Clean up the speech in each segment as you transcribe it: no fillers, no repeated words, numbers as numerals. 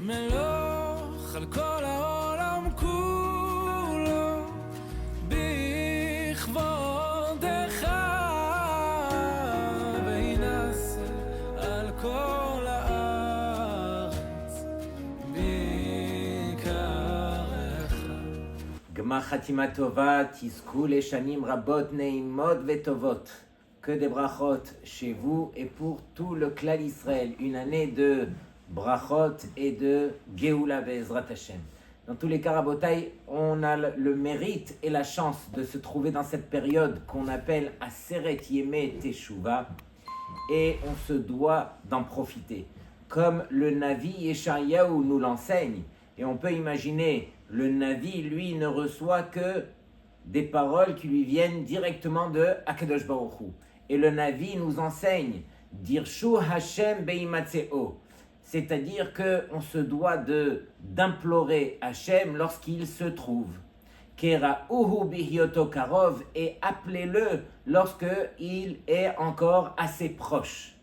מלוך על כל העולם כולו בכבודך וינשא על כל הארץ ביקרך. גמר חתימה טובה, תזכו לשנים רבות נעימות וטובות. Que des brachot chez vous et pour tout le clan Israël. Une année de brachot et de Geoula Be'ezrat Hashem. Dans tous les cas, Rabotai, on a le mérite et la chance de se trouver dans cette période qu'on appelle Aseret Yemei Teshuva et on se doit d'en profiter. Comme le Navi Yeshayahu nous l'enseigne, et on peut imaginer, le Navi, lui, ne reçoit que des paroles qui lui viennent directement de Akadosh Baruch Hu. Et le Navi nous enseigne Dirshu Hashem Beimatseo, c'est-à-dire qu'on se doit d'implorer Hashem lorsqu'il se trouve. Kera'uhu bihyoto karov, et appelez-le lorsqu'il est encore assez proche.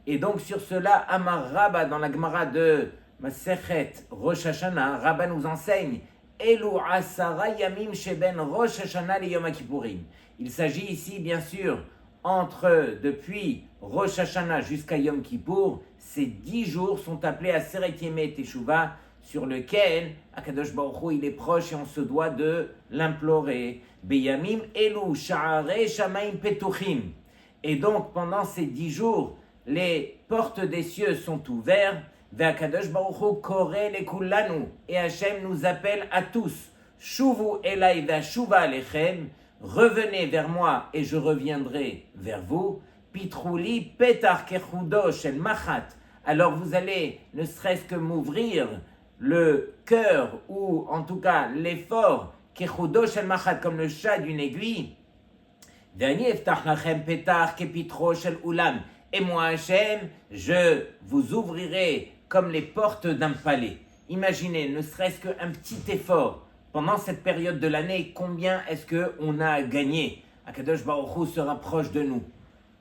Et donc sur cela, Amar Rabba dans la Gemara de Masechet Rosh Hashanah, Rabba nous enseigne Elu asara yamim sheben Rosh Hashanah le Yom Kippourim. Il s'agit ici bien sûr depuis Rosh Hashanah jusqu'à Yom Kippour, ces 10 jours sont appelés à Aseret Yemei Teshuva, sur lequel Akadosh Baruch Hu il est proche et on se doit de l'implorer. Beyamim elu sha'arei shamayim petuchim. Et donc pendant ces 10 jours, les portes des cieux sont ouvertes. Ve'akadosh Baruch Hu koreh lekulanu, et Hashem nous appelle à tous. Shuvu elai ve'ashuva alechem. Revenez vers moi et je reviendrai vers vous. Pitrouli petar kechudo shel machat. Alors vous allez ne serait-ce que m'ouvrir le cœur ou en tout cas l'effort kechudo shel machat, comme le chat d'une aiguille. Ve'ani eftach lachem petar kepitro shel ulam. Et moi Hashem, je vous ouvrirai comme les portes d'un palais. Imaginez ne serait-ce qu'un petit effort. Pendant cette période de l'année, combien est-ce qu'on a gagné? Akadosh Baruch Hu se rapproche de nous.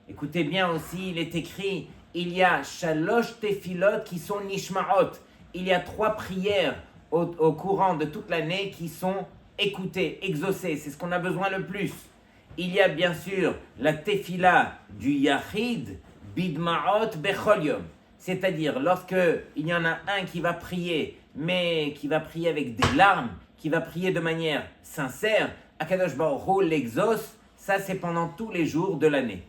Écoutez bien aussi, il est écrit, il y a shalosh tefilot qui sont nishmaot. Il y a 3 prières au courant de toute l'année qui sont écoutées, exaucées. C'est ce qu'on a besoin le plus. Il y a bien sûr la tefila du yachid, bidmaot bechol yom. C'est-à-dire, lorsqu'il y en a un qui va prier, mais qui va prier avec des larmes, qui va prier de manière sincère, Akadosh Baruch Hu l'exauce, ça c'est pendant tous les jours de l'année.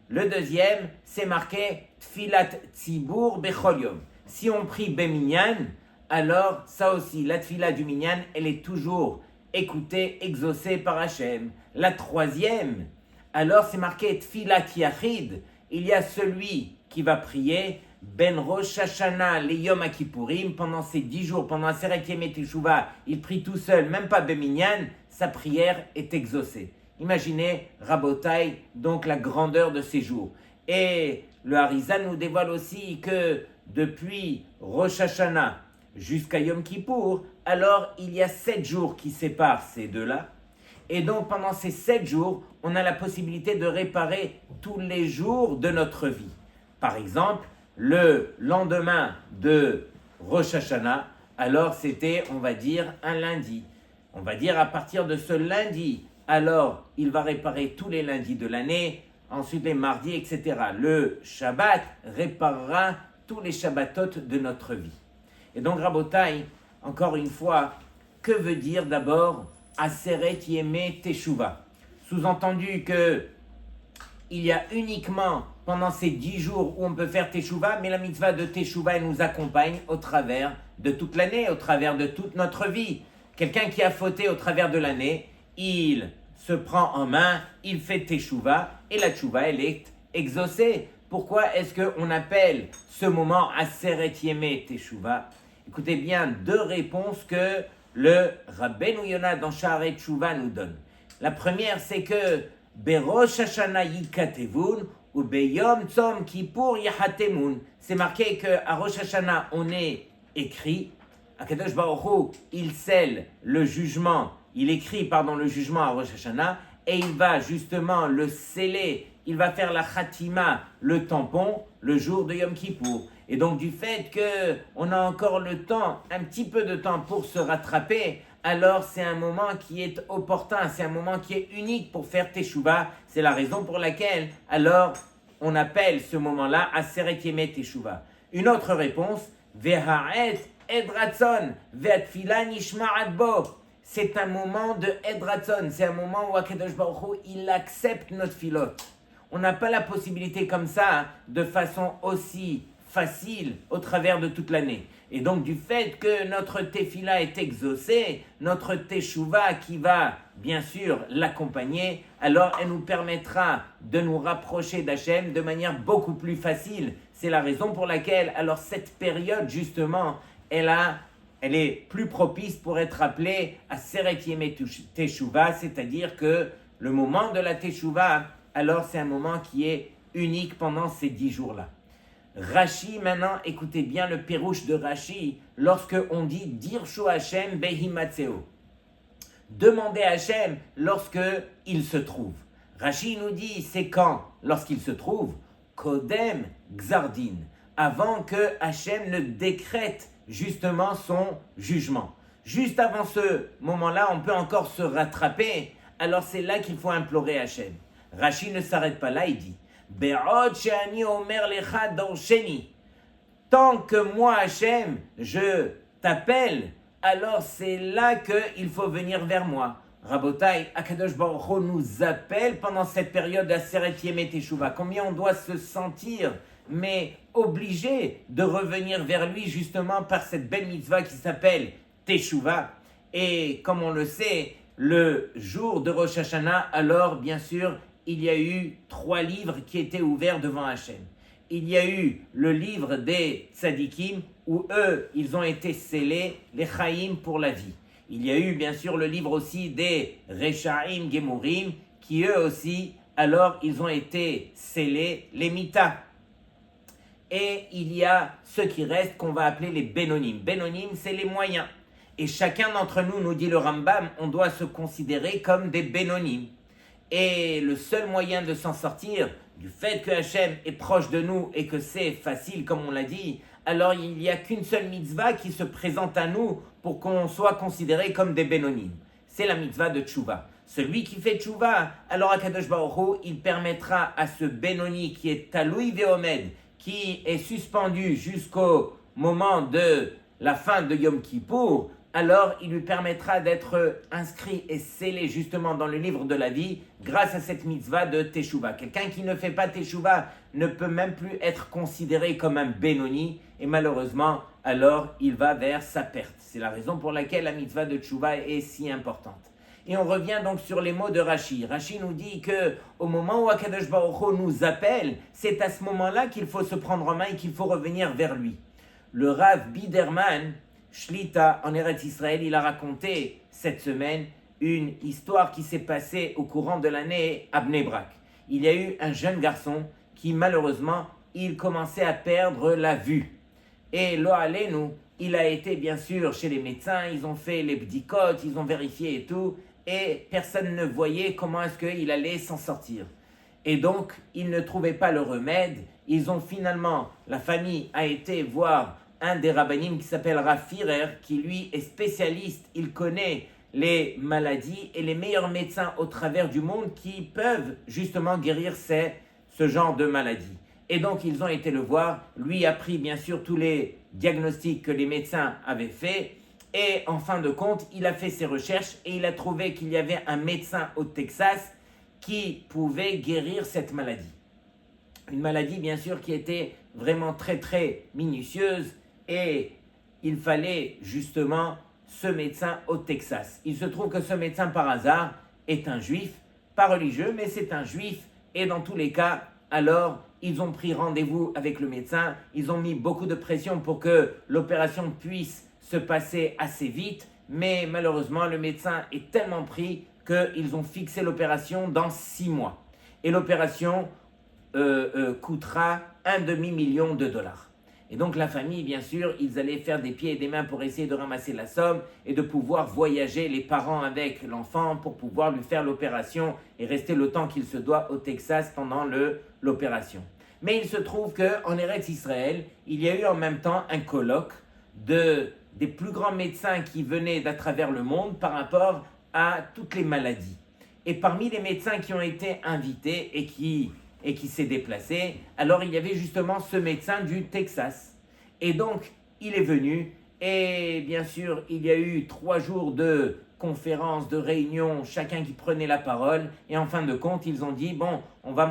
Le deuxième, c'est marqué Tfilat Tzibur Bechol Yom. Si on prie Beminyan, alors ça aussi, la Tfila du Minyan, elle est toujours écoutée, exaucée par Hashem. La troisième, alors c'est marqué Tfilat Yachid, il y a celui qui va prier Ben Rosh Hashanah le Yom Kippourim, pendant ces 10 jours, pendant Aseret Yemei Teshuva, il prie tout seul, même pas Beminyan, sa prière est exaucée. Imaginez, Rabotai, donc la grandeur de ces jours. Et le Harizal nous dévoile aussi que depuis Rosh Hashanah jusqu'à Yom Kippour, alors il y a 7 jours qui séparent ces deux-là. Et donc pendant ces 7 jours, on a la possibilité de réparer tous les jours de notre vie. Par exemple, le lendemain de Rosh Hashanah, alors c'était, on va dire, un lundi. On va dire à partir de ce lundi, alors il va réparer tous les lundis de l'année, ensuite les mardis, etc. Le Shabbat réparera tous les Shabbatot de notre vie. Et donc Rabotai, encore une fois, que veut dire d'abord Aseret Yemei Teshuva? Sous-entendu que il y a uniquement pendant ces 10 jours où on peut faire Teshuva, mais la mitzvah de Teshuva elle nous accompagne au travers de toute l'année, au travers de toute notre vie. Quelqu'un qui a fauté au travers de l'année, il se prend en main, il fait Teshuva, et la Teshuva elle est exaucée. Pourquoi est-ce qu'on appelle ce moment Aseret Yemei Teshuva? Écoutez bien 2 réponses que le Rabbeinu Yonah dans Sha'arei Teshuva nous donne. La première, c'est que Berosh Hashanah yikatevun ou Beyom Tzom Kippour yahatemun. C'est marqué qu'à Rosh Hashanah, on est écrit. Akadosh Baruch Hu, il scelle le jugement, il écrit le jugement à Rosh Hashanah et il va justement le sceller il va faire la khatima, le tampon, le jour de Yom Kippour. Et donc du fait qu'on a encore le temps, un petit peu de temps pour se rattraper, alors c'est un moment qui est opportun, c'est un moment qui est unique pour faire Teshuvah. C'est la raison pour laquelle, alors, on appelle ce moment-là Aseret Yemei Teshuvah. Une autre réponse, Ve'ha'et Edratson, Ve'atfila Nishma'at Bo. C'est un moment de Edratson, c'est un moment où Akadosh Baruch Hu, il accepte notre filote. On n'a pas la possibilité comme ça, de façon aussi facile, au travers de toute l'année. Et donc du fait que notre tefila est exaucée, notre teshuva qui va bien sûr l'accompagner, alors elle nous permettra de nous rapprocher d'Hachem de manière beaucoup plus facile. C'est la raison pour laquelle alors cette période justement, elle est plus propice pour être appelée à Aseret Yemei Teshuvah, c'est-à-dire que le moment de la teshuva, alors c'est un moment qui est unique pendant ces 10 jours-là. Rashi, maintenant, écoutez bien le pérouche de Rashi, lorsque on dit Dirshu Hashem behimatseo. Demandez à Hashem lorsque il se trouve. Rashi nous dit, c'est quand? Lorsqu'il se trouve, Kodem Gzardin, avant que Hashem ne décrète justement son jugement. Juste avant ce moment-là, on peut encore se rattraper, alors c'est là qu'il faut implorer Hashem. Rashi ne s'arrête pas là, il dit Be'od she'ani omer lecha dorsheni. Tant que moi, Hashem, je t'appelle, alors c'est là qu'il faut venir vers moi. Rabotai, Akadosh Baruch Hu nous appelle pendant cette période d'Aseret Yemei Teshuvah. Combien on doit se sentir, mais obligé de revenir vers lui justement par cette belle mitzvah qui s'appelle Teshuvah. Et comme on le sait, le jour de Rosh Hashanah, alors bien sûr, il y a eu 3 livres qui étaient ouverts devant Hachem. Il y a eu le livre des tzadikim, où eux, ils ont été scellés, les chaim pour la vie. Il y a eu bien sûr le livre aussi des rechaim gemurim, qui eux aussi, alors ils ont été scellés, les mitas. Et il y a ceux qui restent qu'on va appeler les bénonim. Bénonim, c'est les moyens. Et chacun d'entre nous, nous dit le Rambam, on doit se considérer comme des bénonim. Et le seul moyen de s'en sortir, du fait que Hachem est proche de nous et que c'est facile, comme on l'a dit, alors il n'y a qu'une seule mitzvah qui se présente à nous pour qu'on soit considéré comme des bénonim. C'est la mitzvah de Teshuvah. Celui qui fait Teshuvah, alors Akadosh Baruch Hu, il permettra à ce bénoni qui est Taloui Veomed, qui est suspendu jusqu'au moment de la fin de Yom Kippour, alors il lui permettra d'être inscrit et scellé justement dans le livre de la vie grâce à cette mitzvah de Teshuvah. Quelqu'un qui ne fait pas Teshuvah ne peut même plus être considéré comme un bénoni et malheureusement, alors il va vers sa perte. C'est la raison pour laquelle la mitzvah de Teshuvah est si importante. Et on revient donc sur les mots de Rashi. Rashi nous dit que au moment où Akadosh Baruch Hu nous appelle, c'est à ce moment-là qu'il faut se prendre en main et qu'il faut revenir vers lui. Le Rav Biderman, Shlita, en Eretz Israël, il a raconté cette semaine une histoire qui s'est passée au courant de l'année à Bnei Brak. Il y a eu un jeune garçon qui, malheureusement, il commençait à perdre la vue. Et lo alenu, il a été bien sûr chez les médecins, ils ont fait les bdikot, ils ont vérifié et tout, et personne ne voyait comment est-ce qu'il allait s'en sortir. Et donc, ils ne trouvaient pas le remède. Ils ont finalement, la famille a été voir un des rabbinim qui s'appelle Rav Firer, qui lui est spécialiste, il connaît les maladies et les meilleurs médecins au travers du monde qui peuvent justement guérir ce genre de maladie. Et donc ils ont été le voir, lui a pris bien sûr tous les diagnostics que les médecins avaient faits et en fin de compte, il a fait ses recherches et il a trouvé qu'il y avait un médecin au Texas qui pouvait guérir cette maladie. Une maladie bien sûr qui était vraiment très très minutieuse. Et il fallait justement ce médecin au Texas. Il se trouve que ce médecin par hasard est un juif, pas religieux, mais c'est un juif. Et dans tous les cas, alors ils ont pris rendez-vous avec le médecin. Ils ont mis beaucoup de pression pour que l'opération puisse se passer assez vite. Mais malheureusement, le médecin est tellement pris qu'ils ont fixé l'opération dans 6 mois. Et l'opération coûtera $1,5 million. Et donc la famille, bien sûr, ils allaient faire des pieds et des mains pour essayer de ramasser la somme et de pouvoir voyager les parents avec l'enfant pour pouvoir lui faire l'opération et rester le temps qu'il se doit au Texas pendant l'opération. Mais il se trouve qu'en Eretz Israël, il y a eu en même temps un colloque des plus grands médecins qui venaient d'à travers le monde par rapport à toutes les maladies. Et parmi les médecins qui ont été invités et qui s'est déplacé, alors il y avait justement ce médecin du Texas. Et donc, il est venu et bien sûr, il y a eu 3 jours de conférences, de réunions, chacun qui prenait la parole. Et en fin de compte, ils ont dit, bon, on va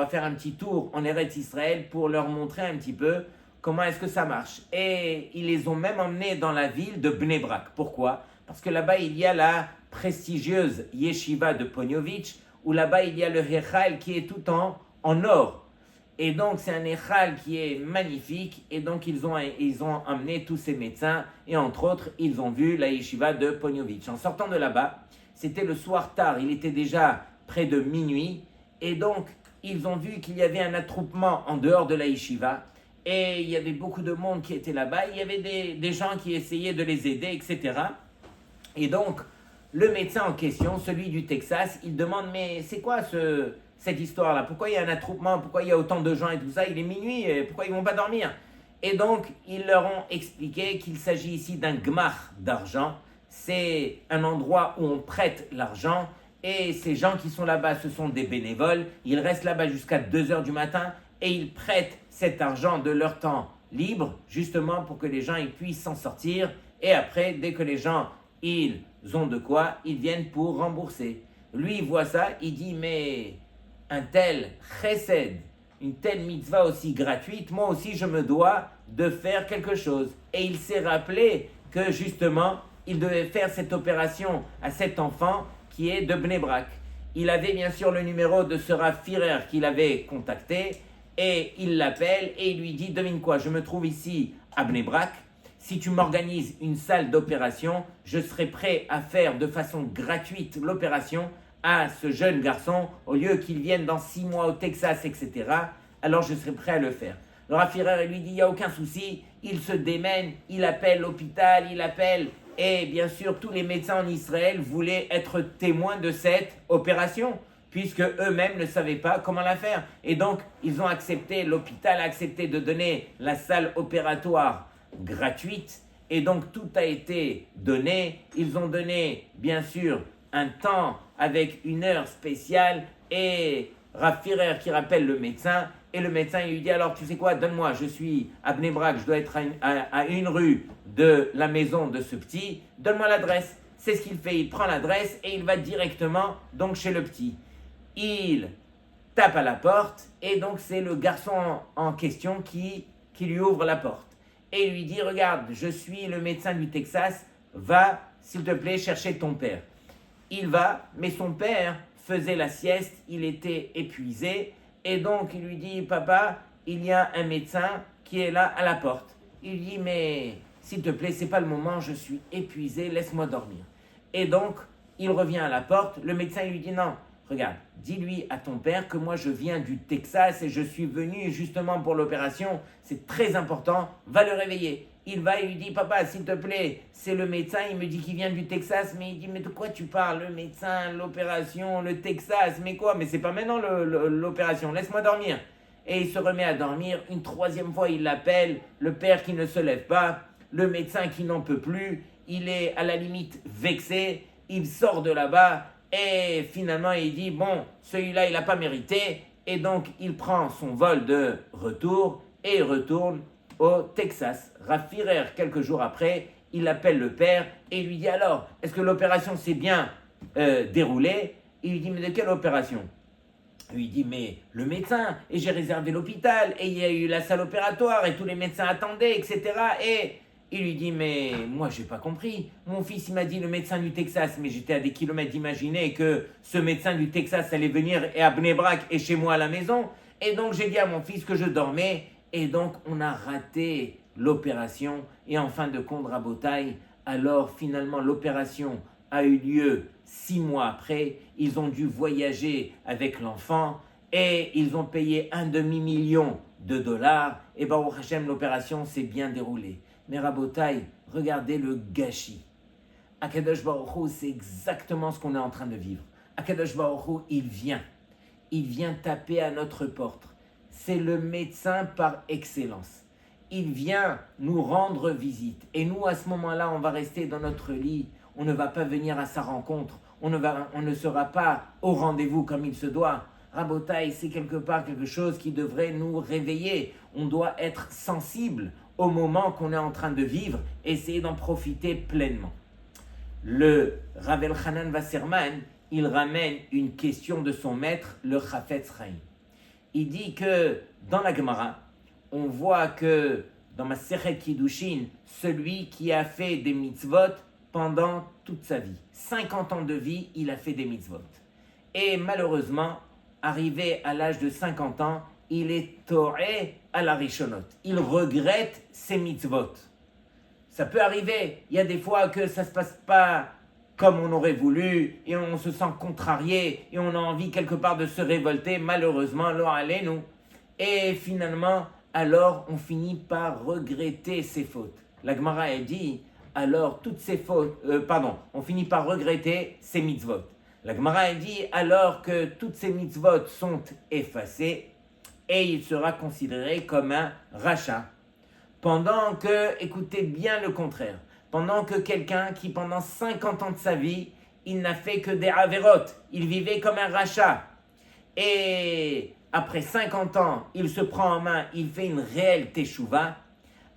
faire un petit tour en Eretz Israël pour leur montrer un petit peu comment est-ce que ça marche. Et ils les ont même emmenés dans la ville de Bnei Brak. Pourquoi ? Parce que là-bas, il y a la prestigieuse Yeshiva de Ponyovitch, où là-bas, il y a le Hechal qui est tout en or. Et donc, c'est un Hechal qui est magnifique. Et donc, ils ont amené tous ces médecins. Et entre autres, ils ont vu la Yeshiva de Ponyovitch. En sortant de là-bas, c'était le soir tard. Il était déjà près de minuit. Et donc, ils ont vu qu'il y avait un attroupement en dehors de la Yeshiva. Et il y avait beaucoup de monde qui était là-bas. Il y avait des gens qui essayaient de les aider, etc. Et donc, le médecin en question, celui du Texas, il demande, mais c'est quoi cette histoire-là? Pourquoi il y a un attroupement? Pourquoi il y a autant de gens et tout ça? Il est minuit, pourquoi ils ne vont pas dormir? Et donc, ils leur ont expliqué qu'il s'agit ici d'un gmach d'argent. C'est un endroit où on prête l'argent. Et ces gens qui sont là-bas, ce sont des bénévoles. Ils restent là-bas jusqu'à 2h du matin et ils prêtent cet argent de leur temps libre, justement pour que les gens ils puissent s'en sortir. Et après, dès que les gens ils ont de quoi, ils viennent pour rembourser. Lui, il voit ça, il dit, mais un tel chesed, une telle mitzvah aussi gratuite, moi aussi je me dois de faire quelque chose. Et il s'est rappelé que justement, il devait faire cette opération à cet enfant qui est de Bnei Brak. Il avait bien sûr le numéro de ce Rav Firer qu'il avait contacté et il l'appelle et il lui dit, devine quoi, je me trouve ici à Bnei Brak. Si tu m'organises une salle d'opération, je serai prêt à faire de façon gratuite l'opération à ce jeune garçon, au lieu qu'il vienne dans 6 mois au Texas, etc. Alors je serai prêt à le faire. Le Rav Firer lui dit, il n'y a aucun souci, il se démène, il appelle l'hôpital, et bien sûr tous les médecins en Israël voulaient être témoins de cette opération, puisque eux-mêmes ne savaient pas comment la faire. Et donc, ils ont accepté, l'hôpital a accepté de donner la salle opératoire gratuite, et donc tout a été donné. Ils ont donné bien sûr un temps avec une heure spéciale et Rav Firer qui rappelle le médecin, et le médecin il lui dit, alors tu sais quoi, donne-moi, je suis à Bnei Brak, je dois être à une rue de la maison de ce petit, donne-moi l'adresse. C'est ce qu'il fait, il prend l'adresse et il va directement donc chez le petit. Il tape à la porte et donc c'est le garçon en question qui lui ouvre la porte. Et il lui dit, regarde, je suis le médecin du Texas, va, s'il te plaît, chercher ton père. Il va, mais son père faisait la sieste, il était épuisé, et donc il lui dit, papa, il y a un médecin qui est là à la porte. Il lui dit, mais s'il te plaît, c'est pas le moment, je suis épuisé, laisse-moi dormir. Et donc, il revient à la porte, le médecin lui dit, non, regarde, dis-lui à ton père que moi je viens du Texas et je suis venu justement pour l'opération, c'est très important, va le réveiller. Il va et lui dit, papa, s'il te plaît, c'est le médecin, il me dit qu'il vient du Texas, mais il dit, mais de quoi tu parles? Le médecin, l'opération, le Texas, mais quoi? Mais c'est pas maintenant l'opération, laisse-moi dormir. Et il se remet à dormir, une 3e fois il l'appelle, le père qui ne se lève pas, le médecin qui n'en peut plus, il est à la limite vexé, il sort de là-bas, et finalement, il dit, bon, celui-là, il n'a pas mérité. Et donc, il prend son vol de retour et il retourne au Texas. Rav Firer, quelques jours après, il appelle le père et il lui dit, alors, est-ce que l'opération s'est bien déroulée? Il lui dit, mais de quelle opération? Il lui dit, mais le médecin, et j'ai réservé l'hôpital, et il y a eu la salle opératoire, et tous les médecins attendaient, etc. Et il lui dit, mais moi, j'ai pas compris. Mon fils, il m'a dit le médecin du Texas, mais j'étais à des kilomètres d'imaginer que ce médecin du Texas allait venir à Bnei Brak et chez moi à la maison. Et donc, j'ai dit à mon fils que je dormais. Et donc, on a raté l'opération. Et en fin de compte, Rabotai, alors finalement, l'opération a eu lieu 6 mois après. Ils ont dû voyager avec l'enfant et ils ont payé $1,5 million de dollars. Et Baruch Hashem, l'opération s'est bien déroulée. Mais Rabotai, regardez le gâchis. Akadosh Baruch Hu, c'est exactement ce qu'on est en train de vivre. Akadosh Baruch Hu, il vient taper à notre porte. C'est le médecin par excellence. Il vient nous rendre visite. Et nous, à ce moment-là, on va rester dans notre lit. On ne va pas venir à sa rencontre. On ne sera pas au rendez-vous comme il se doit. Rabotai, c'est quelque part quelque chose qui devrait nous réveiller. On doit être sensible au moment qu'on est en train de vivre, essayer d'en profiter pleinement. Le Rav Elchanan Wasserman, il ramène une question de son maître, le Chafetz Chaim. Il dit que dans la Gemara, on voit que dans Masechet Kiddushin, celui qui a fait des mitzvot pendant toute sa vie, 50 ans de vie, il a fait des mitzvot. Et malheureusement, arrivé à l'âge de 50 ans, il est toré à la Rishonot. Il regrette ses mitzvot. Ça peut arriver. Il y a des fois que ça ne se passe pas comme on aurait voulu et on se sent contrarié et on a envie quelque part de se révolter. Malheureusement, lo aleinu. Et finalement, alors on finit par regretter ses fautes. La Gemara elle dit, alors toutes ces fautes, on finit par regretter ses mitzvot. La Gemara elle dit, alors que toutes ces mitzvot sont effacées, et il sera considéré comme un rachat. Pendant que, écoutez bien le contraire, pendant que quelqu'un qui pendant 50 ans de sa vie, il n'a fait que des averot, il vivait comme un rachat. Et après 50 ans, il se prend en main, il fait une réelle teshuva.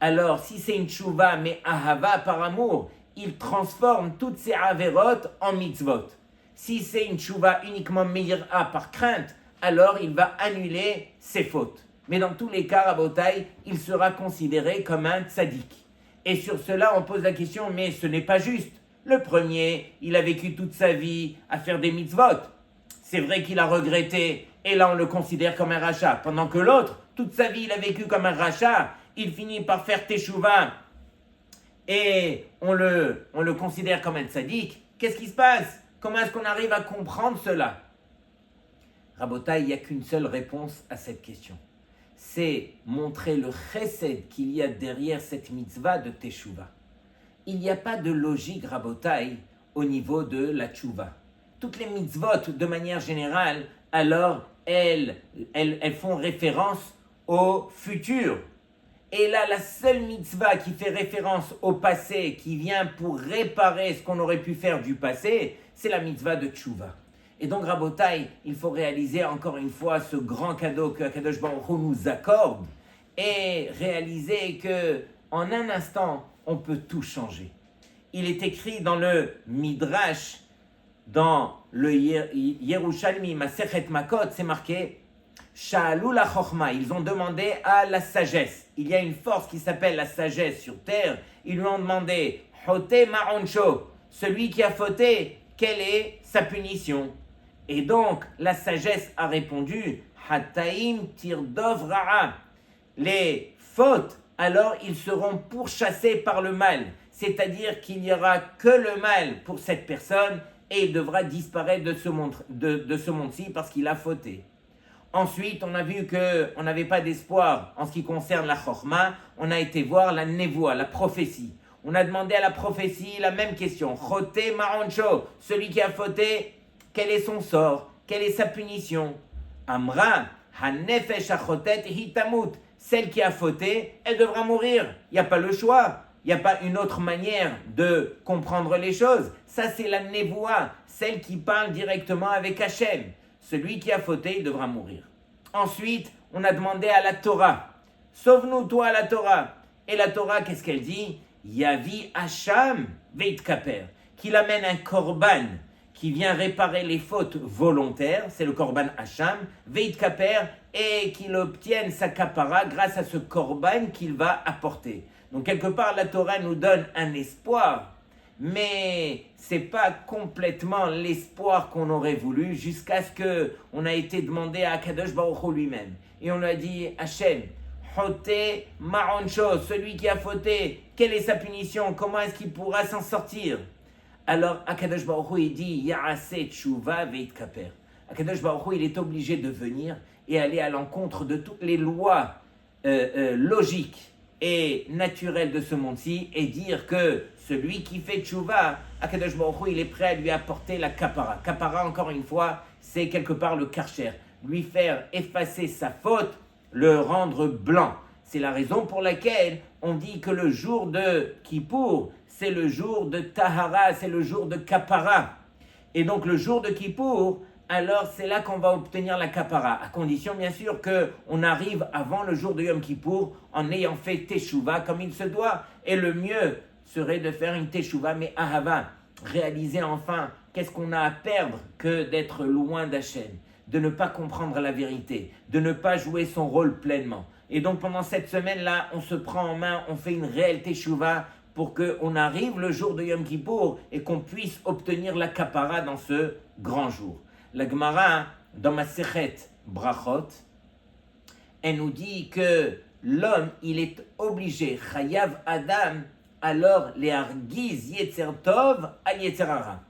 Alors, si c'est une teshuva, mais ahava par amour, il transforme toutes ces averot en mitzvot. Si c'est une teshuva uniquement meira par crainte, alors il va annuler ses fautes. Mais dans tous les cas, Rabotai, il sera considéré comme un tzaddik. Et sur cela, on pose la question, mais ce n'est pas juste. Le premier, il a vécu toute sa vie à faire des mitzvot. C'est vrai qu'il a regretté, et là on le considère comme un rachat. Pendant que l'autre, toute sa vie, il a vécu comme un rachat. Il finit par faire teshuva, et on le considère comme un tzaddik. Qu'est-ce qui se passe? Comment est-ce qu'on arrive à comprendre cela? Rabotai, il n'y a qu'une seule réponse à cette question. C'est montrer le chesed qu'il y a derrière cette mitzvah de teshuva. Il n'y a pas de logique, Rabotai, au niveau de la teshuva. Toutes les mitzvot, de manière générale, alors, elles font référence au futur. Et là, la seule mitzvah qui fait référence au passé, qui vient pour réparer ce qu'on aurait pu faire du passé, c'est la mitzvah de teshuva. Et donc, Rabotai, il faut réaliser encore une fois ce grand cadeau que Akadosh Baruch Hu nous accorde et réaliser que en un instant, on peut tout changer. Il est écrit dans le Midrash, dans le Yerushalmi, Masechet Makot, c'est marqué Sha'alu la Chochma. Ils ont demandé à la sagesse. Il y a une force qui s'appelle la sagesse sur terre. Ils lui ont demandé Hote Maroncho, celui qui a fauté, quelle est sa punition? Et donc, la sagesse a répondu, Hataim tirdov ra'a. Les fautes, alors ils seront pourchassés par le mal. C'est-à-dire qu'il n'y aura que le mal pour cette personne et il devra disparaître de ce monde-ci parce qu'il a fauté. Ensuite, on a vu qu'on n'avait pas d'espoir en ce qui concerne la chorma. On a été voir la nevoa, la prophétie. On a demandé à la prophétie la même question. Chote maroncho, celui qui a fauté, quel est son sort? Quelle est sa punition? Amra, hanefesh achotet hitamut. Celle qui a fauté, elle devra mourir. Il n'y a pas le choix. Il n'y a pas une autre manière de comprendre les choses. Ça, c'est la nevoa, celle qui parle directement avec Hachem. Celui qui a fauté, il devra mourir. Ensuite, on a demandé à la Torah. Sauve-nous, toi, la Torah. Et la Torah, qu'est-ce qu'elle dit? Yavi Hacham veitkaper. Qu'il amène un korban qui vient réparer les fautes volontaires, c'est le korban Hacham, veitkaper, et qu'il obtienne sa kapara grâce à ce korban qu'il va apporter. Donc quelque part, la Torah nous donne un espoir, mais c'est pas complètement l'espoir qu'on aurait voulu jusqu'à ce qu'on a été demandé à Akadosh Baruch Hu lui-même. Et on a dit, Hachem, Hote Maroncho, celui qui a fauté, quelle est sa punition? Comment est-ce qu'il pourra s'en sortir? Alors Akadosh Baruch Hu il dit, Ya'ase tshuva veitkaper. Akadosh Baruch Hu il est obligé de venir et aller à l'encontre de toutes les lois logique et naturelle de ce monde-ci et dire que celui qui fait tchouva, Akadosh Baruch Hu, il est prêt à lui apporter la kapara. Kapara, encore une fois, c'est quelque part le karcher. Lui faire effacer sa faute, le rendre blanc. C'est la raison pour laquelle on dit que le jour de Kippour, c'est le jour de Tahara, c'est le jour de kapara. Et donc le jour de Kippour, alors c'est là qu'on va obtenir la kapara, à condition bien sûr qu'on arrive avant le jour de Yom Kippour en ayant fait teshuva comme il se doit. Et le mieux serait de faire une teshuva, mais ahava, réaliser enfin qu'est-ce qu'on a à perdre que d'être loin d'Hachem, de ne pas comprendre la vérité, de ne pas jouer son rôle pleinement. Et donc pendant cette semaine-là, on se prend en main, on fait une réelle teshuva pour qu'on arrive le jour de Yom Kippour et qu'on puisse obtenir la kapara dans ce grand jour. La Gemara, dans Masechet Brachot, elle nous dit que l'homme, il est obligé, Chayav Adam, alors les hargiz Yetzer Tov à Yetzer Hara.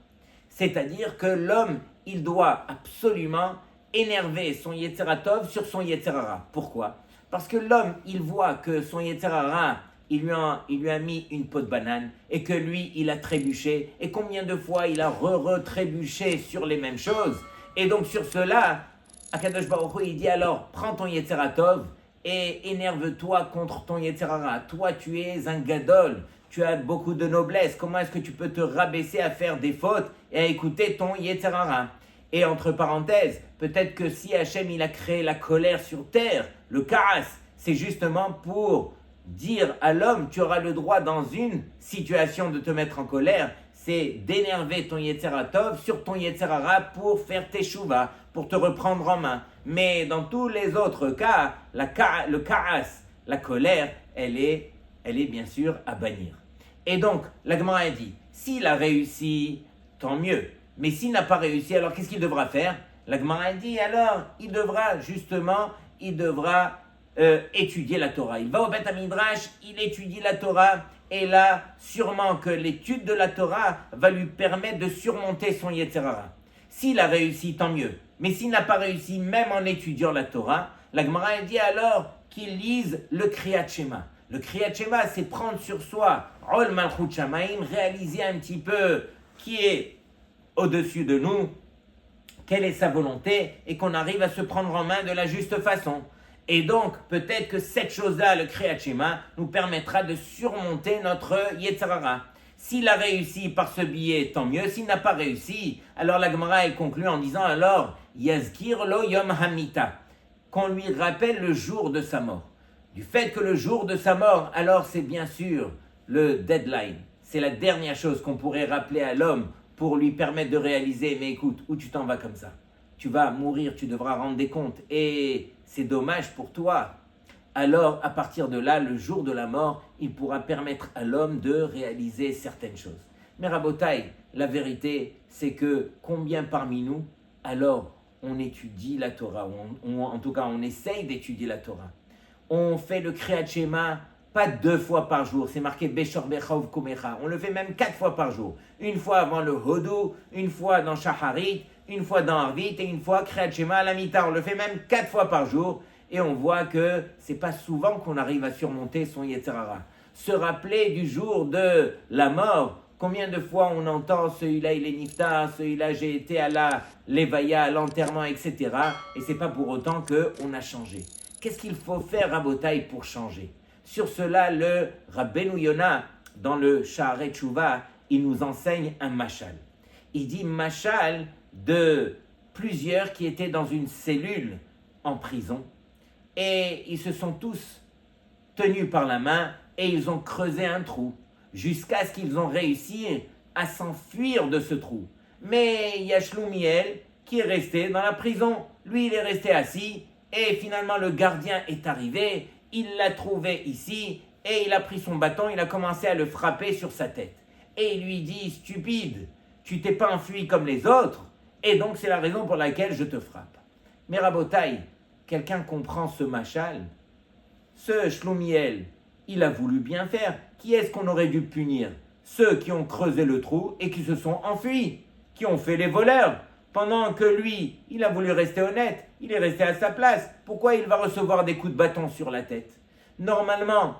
C'est-à-dire que l'homme, il doit absolument énerver son Yetzer Tov sur son Yetzer Hara. Pourquoi ? Parce que l'homme, il voit que son Yetzer Hara, il lui a mis une peau de banane et que lui, il a trébuché. Et combien de fois il a retrébuché sur les mêmes choses. Et donc sur cela, Akadosh Baruch Hu, il dit alors, prends ton Yetzer Tov et énerve-toi contre ton Yetzer Hara. Toi, tu es un gadol, tu as beaucoup de noblesse. Comment est-ce que tu peux te rabaisser à faire des fautes et à écouter ton Yetzer Hara ? Et entre parenthèses, peut-être que si Hachem, il a créé la colère sur terre, le karas, c'est justement pour dire à l'homme, tu auras le droit dans une situation de te mettre en colère, c'est d'énerver ton Yetzer Tov sur ton Yetzer Hara pour faire teshuva, pour te reprendre en main. Mais dans tous les autres cas, le karas, la colère, elle est bien sûr à bannir. Et donc, la Gemara a dit, s'il a réussi, tant mieux. Mais s'il n'a pas réussi, alors qu'est-ce qu'il devra faire ? La Gemara a dit, alors, il devra étudier la Torah. Il va au Beth Midrash, il étudie la Torah, et là, sûrement que l'étude de la Torah va lui permettre de surmonter son Yetzer Hara. S'il a réussi, tant mieux. Mais s'il n'a pas réussi, même en étudiant la Torah, la Gemara a dit alors qu'il lise le Kriyat Shema. Le Kriyat Shema, c'est prendre sur soi, Ol Malchut Shamayim, réaliser un petit peu qui est au-dessus de nous, quelle est sa volonté, et qu'on arrive à se prendre en main de la juste façon. Et donc, peut-être que cette chose-là, le Kriyat Shema, nous permettra de surmonter notre Yetzer Hara. S'il a réussi par ce biais, tant mieux. S'il n'a pas réussi, alors la Gemara elle conclut en disant alors, Yazkir lo Yom Hamita, qu'on lui rappelle le jour de sa mort. Du fait que le jour de sa mort, alors c'est bien sûr le deadline. C'est la dernière chose qu'on pourrait rappeler à l'homme pour lui permettre de réaliser, mais écoute, où tu t'en vas comme ça ? Tu vas mourir, tu devras rendre des comptes, et c'est dommage pour toi. Alors, à partir de là, le jour de la mort, il pourra permettre à l'homme de réaliser certaines choses. Mais Rabotai, la vérité, c'est que combien parmi nous, alors, on étudie la Torah, ou en tout cas, on essaye d'étudier la Torah. On fait le Kriyat Shema, pas 2 fois par jour, c'est marqué Beshor Bechov Kumecha. On le fait même 4 fois par jour. Une fois avant le Hodou, une fois dans Shacharit, une fois dans Arvit et une fois Kriyat Shema à la Mita. On le fait même 4 fois par jour et on voit que c'est pas souvent qu'on arrive à surmonter son Yetzer Hara. Se rappeler du jour de la mort, combien de fois on entend celui-là il est niftar, celui-là j'ai été à la levaya, à l'enterrement, etc. Et c'est pas pour autant qu'on a changé. Qu'est-ce qu'il faut faire Rabotai pour changer ? Sur cela, le Rabbeinu Yona, dans le Sha'arei Tshuva, il nous enseigne un mashal. Il dit mashal de plusieurs qui étaient dans une cellule en prison et ils se sont tous tenus par la main et ils ont creusé un trou jusqu'à ce qu'ils ont réussi à s'enfuir de ce trou. Mais il y a Shloumiel qui est resté dans la prison. Lui, il est resté assis et finalement le gardien est arrivé, il l'a trouvé ici et il a pris son bâton, il a commencé à le frapper sur sa tête. Et il lui dit, stupide, tu t'es pas enfui comme les autres et donc c'est la raison pour laquelle je te frappe. Mais Rabotai, quelqu'un comprend ce machal? Ce Shloumiel, il a voulu bien faire. Qui est-ce qu'on aurait dû punir? Ceux qui ont creusé le trou et qui se sont enfuis, qui ont fait les voleurs, pendant que lui, il a voulu rester honnête Il est resté à sa place. Pourquoi il va recevoir des coups de bâton sur la tête? Normalement,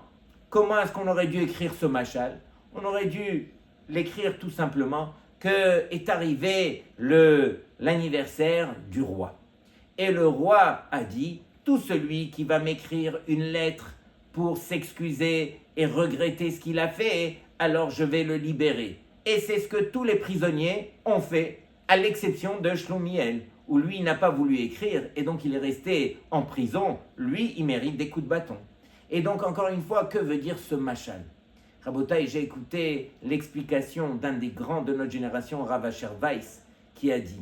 comment est-ce qu'on aurait dû écrire ce machal? On aurait dû l'écrire tout simplement que est arrivé l'anniversaire du roi. Et le roi a dit, tout celui qui va m'écrire une lettre pour s'excuser et regretter ce qu'il a fait, alors je vais le libérer. Et c'est ce que tous les prisonniers ont fait, à l'exception de Shlomiel, où lui n'a pas voulu écrire, et donc il est resté en prison. Lui, il mérite des coups de bâton. Et donc, encore une fois, que veut dire ce machal? Rabotai, j'ai écouté l'explication d'un des grands de notre génération, Rav Asher Weiss, qui a dit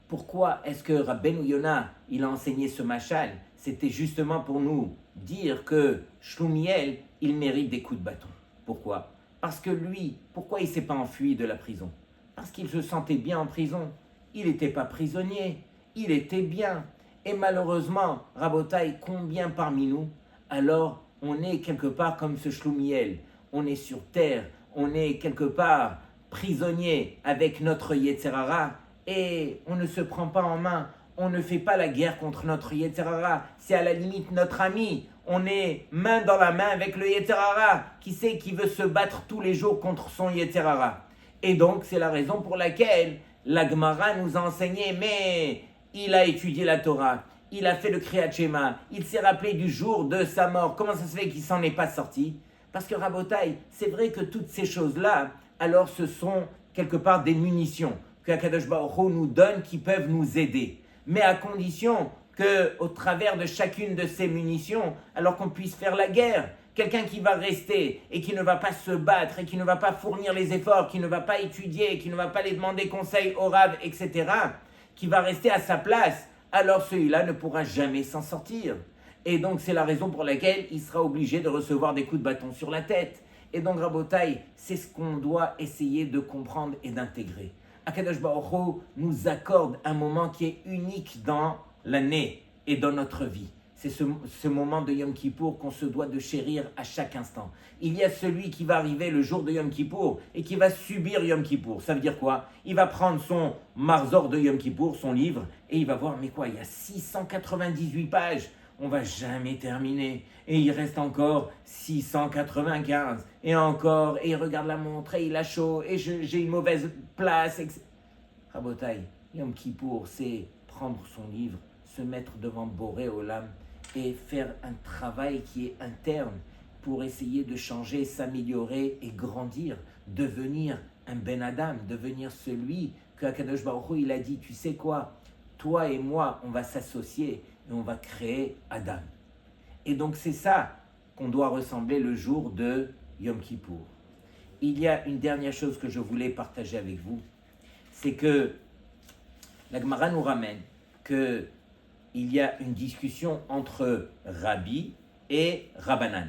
pourquoi est-ce que Rabbeinu Yona, il a enseigné ce machal? C'était justement pour nous dire que Shlomiel, il mérite des coups de bâton. Pourquoi? Parce que lui, pourquoi il ne s'est pas enfui de la prison? Parce qu'il se sentait bien en prison. Il n'était pas prisonnier, il était bien. Et malheureusement, Rabotai, combien parmi nous, alors on est quelque part comme ce Shlomiel, on est sur terre, on est quelque part prisonnier avec notre Yetzer Hara, et on ne se prend pas en main, on ne fait pas la guerre contre notre Yetzer Hara, c'est à la limite notre ami, on est main dans la main avec le Yetzer Hara, qui sait qui veut se battre tous les jours contre son Yetzer Hara. Et donc c'est la raison pour laquelle la Gemara nous a enseigné, mais il a étudié la Torah, il a fait le Kriyat Shema, il s'est rappelé du jour de sa mort, comment ça se fait qu'il s'en est pas sorti? Parce que Rabotai, c'est vrai que toutes ces choses-là, alors ce sont quelque part des munitions que Akadosh Baruch Hu nous donne qui peuvent nous aider. Mais à condition qu'au travers de chacune de ces munitions, alors qu'on puisse faire la guerre, quelqu'un qui va rester et qui ne va pas se battre et qui ne va pas fournir les efforts, qui ne va pas étudier, qui ne va pas les demander conseil au Rav, etc., qui va rester à sa place, alors celui-là ne pourra jamais s'en sortir. Et donc c'est la raison pour laquelle il sera obligé de recevoir des coups de bâton sur la tête. Et donc Rabotai, c'est ce qu'on doit essayer de comprendre et d'intégrer. Akadosh Baruch Hu nous accorde un moment qui est unique dans l'année et dans notre vie. C'est ce moment de Yom Kippour qu'on se doit de chérir à chaque instant. Il y a celui qui va arriver le jour de Yom Kippour et qui va subir Yom Kippour. Ça veut dire quoi? Il va prendre son Marzor de Yom Kippour, son livre, et il va voir, mais quoi, il y a 698 pages. On ne va jamais terminer. Et il reste encore 695. Et encore, et il regarde la montre, et il a chaud, et j'ai une mauvaise place. Rabotai, Yom Kippour, c'est prendre son livre, se mettre devant Boré Olam et faire un travail qui est interne pour essayer de changer, s'améliorer et grandir, devenir un Ben Adam, devenir celui que Akadosh Baruch Hu, il a dit, tu sais quoi, toi et moi, on va s'associer et on va créer Adam. Et donc c'est ça qu'on doit ressembler le jour de Yom Kippour. Il y a une dernière chose que je voulais partager avec vous, c'est que la Gemara nous ramène qu'il y a une discussion entre Rabbi et Rabbanan.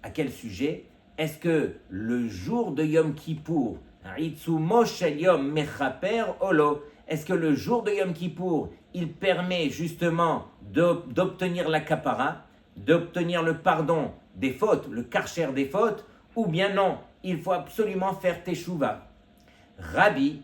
À quel sujet? Est-ce que le jour de Yom Kippour, Itzumo shel Yom mechaper olo, est-ce que le jour de Yom Kippour, il permet justement d'obtenir la kapara, d'obtenir le pardon des fautes, le karcher des fautes, ou bien non, il faut absolument faire teshuva? Rabbi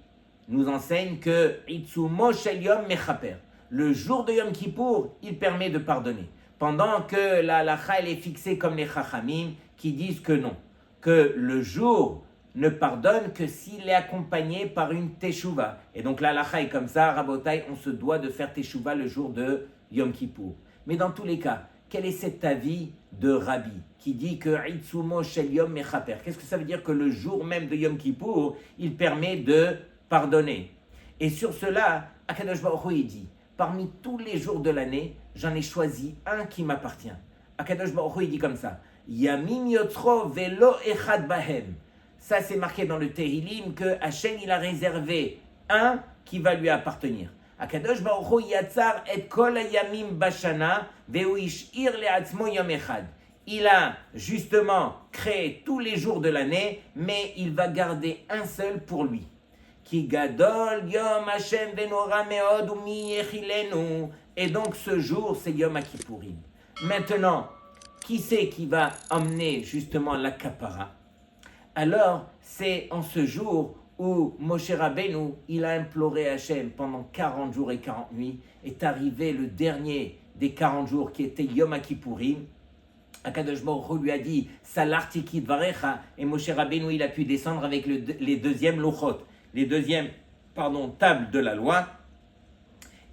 nous enseigne que Itzumo shel Yom mechaper, le jour de Yom Kippour, il permet de pardonner. Pendant que la halakha est fixée comme les chachamim qui disent que non, que le jour ne pardonne que s'il est accompagné par une teshuva. Et donc la halakha est comme ça, Rabotai, on se doit de faire teshuva le jour de Yom Kippour. Mais dans tous les cas, quel est cet avis de Rabbi qui dit que Itzumo shel Yom mechaper? Qu'est-ce que ça veut dire que le jour même de Yom Kippour, il permet de pardonner? Et sur cela, Akadosh Baruch Hu dit, parmi tous les jours de l'année, j'en ai choisi un qui m'appartient. Akadosh Baruch Hu, il dit comme ça, Yamim yotzro velo echad bahem. Ça, c'est marqué dans le Tehillim que Hachem, il a réservé un qui va lui appartenir. Akadosh Baruch Hu yatzar et kol hayamim bashana vehu ishir le'atzmo yom echad. Il a justement créé tous les jours de l'année, mais il va garder un seul pour lui. Ki gadol yom Hashem venora meod umi yechilenu. Et donc ce jour, c'est Yom Kippourim. Maintenant, qui c'est qui va emmener justement la kapara? Alors, c'est en ce jour où Moshe Rabbeinu, il a imploré Hachem pendant 40 jours et 40 nuits, est arrivé le dernier des 40 jours qui était Yom Kippourim. Akadosh Baruch Hu lui a dit Salarti Kidvarecha, et Moshe Rabbeinu il a pu descendre avec les deuxièmes lochot, les deuxièmes tables de la loi.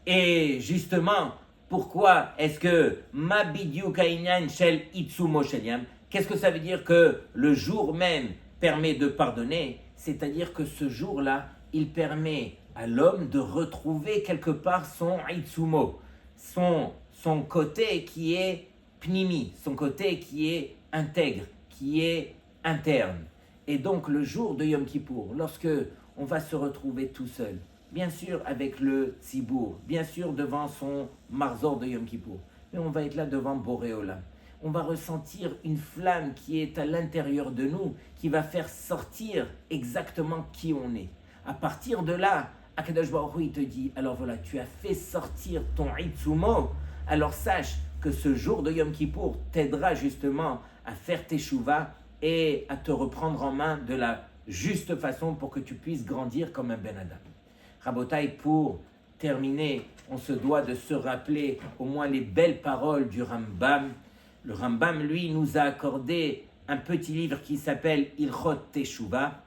Et justement, pourquoi est-ce que Ma Bidyuk Ha'inyan Shel Itzumo Shel Yam, qu'est-ce que ça veut dire que le jour même permet de pardonner? C'est-à-dire que ce jour-là, il permet à l'homme de retrouver quelque part son Itzumo, son côté qui est pnimi, son côté qui est intègre, qui est interne. Et donc le jour de Yom Kippour, lorsque on va se retrouver tout seul, bien sûr avec le tzibour, bien sûr devant son marzor de Yom Kippour, mais on va être là devant Boré Olam. On va ressentir une flamme qui est à l'intérieur de nous, qui va faire sortir exactement qui on est. À partir de là, Akadosh Baruch Hu, il te dit, alors voilà, tu as fait sortir ton Itzumo, alors sache que ce jour de Yom Kippour t'aidera justement à faire teshuva et à te reprendre en main de la juste façon pour que tu puisses grandir comme un Ben Adam. Rabotai, pour terminer, on se doit de se rappeler au moins les belles paroles du Rambam. Le Rambam, lui, nous a accordé un petit livre qui s'appelle Ilchot Teshuva,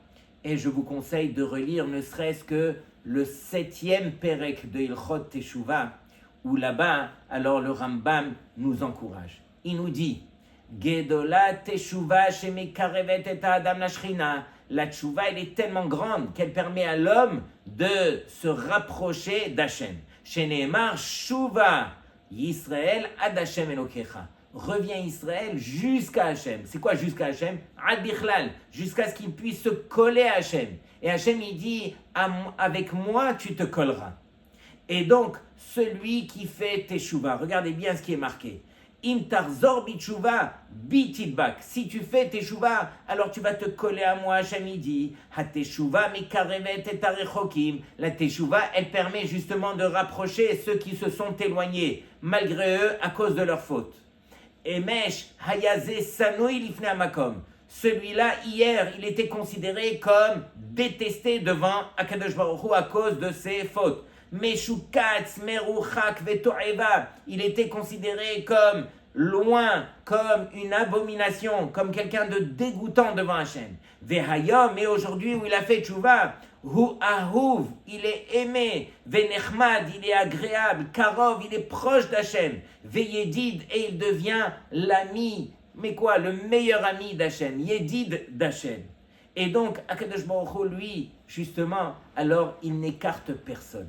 et je vous conseille de relire ne serait-ce que le 7e Perek de Ilchot Teshuva, où là-bas, alors le Rambam nous encourage. Il nous dit Gedola Teshuva shemekarevet et Adam la Shrina. La Teshuva, elle est tellement grande qu'elle permet à l'homme de se rapprocher d'Hachem. Sheneemar Shuva Yisrael ad Hashem Elokecha. Reviens Israël jusqu'à Hachem. C'est quoi jusqu'à Hachem? Ad Bichlal, jusqu'à ce qu'il puisse se coller à Hachem. Et Hachem, il dit, avec moi, tu te colleras. Et donc, celui qui fait teshuva, regardez bien ce qui est marqué. Im tarzor bitshuva bitidbak. Si tu fais teshuva, alors tu vas te coller à moi, Hachem, il dit. Ha teshuva mikarevet et tarechokim. La teshuva, elle permet justement de rapprocher ceux qui se sont éloignés, malgré eux, à cause de leur faute. Emesh Hayazé Sanoui Lifne Amakom. Celui-là, hier, il était considéré comme détesté devant Akadosh Baruch Hu à cause de ses fautes. Meshukatz Meruchak Vetoeva. Il était considéré comme loin, comme une abomination, comme quelqu'un de dégoûtant devant Hachem. Vehayom, mais aujourd'hui où il a fait tchouva, Hu Ahuv, il est aimé. Venechmad, il est agréable. Karov, il est proche d'Hachem. Veyedid, et il devient l'ami, mais quoi, le meilleur ami d'Hachem, Yedid d'Hachem. Et donc, Akadosh Baruch Hu, lui, justement, alors il n'écarte personne.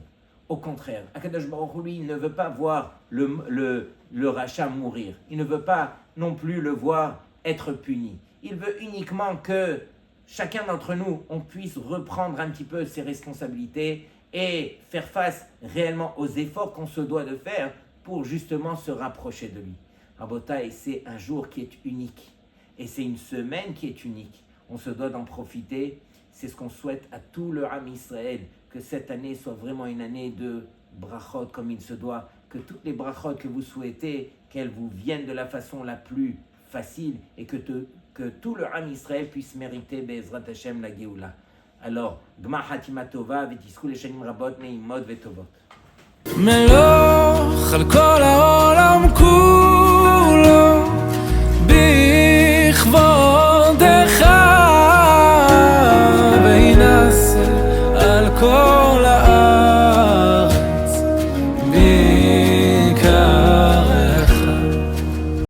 Au contraire, Akadosh Baruch Hu, lui, il ne veut pas voir le rachat mourir. Il ne veut pas non plus le voir être puni. Il veut uniquement que chacun d'entre nous, on puisse reprendre un petit peu ses responsabilités et faire face réellement aux efforts qu'on se doit de faire pour justement se rapprocher de lui. Rabotai, c'est un jour qui est unique et c'est une semaine qui est unique. On se doit d'en profiter. C'est ce qu'on souhaite à tout le Ham Israël, que cette année soit vraiment une année de brachot comme il se doit, que toutes les brachot que vous souhaitez, qu'elles vous viennent de la façon la plus facile et que tout le Ham Israël puisse mériter Be'ezrat Hashem la Géoula. Alors, Gmar Hatima Tova, Vetisku Leshanim Rabot, Neimot Vetovot. מלוך על כל העולם כולו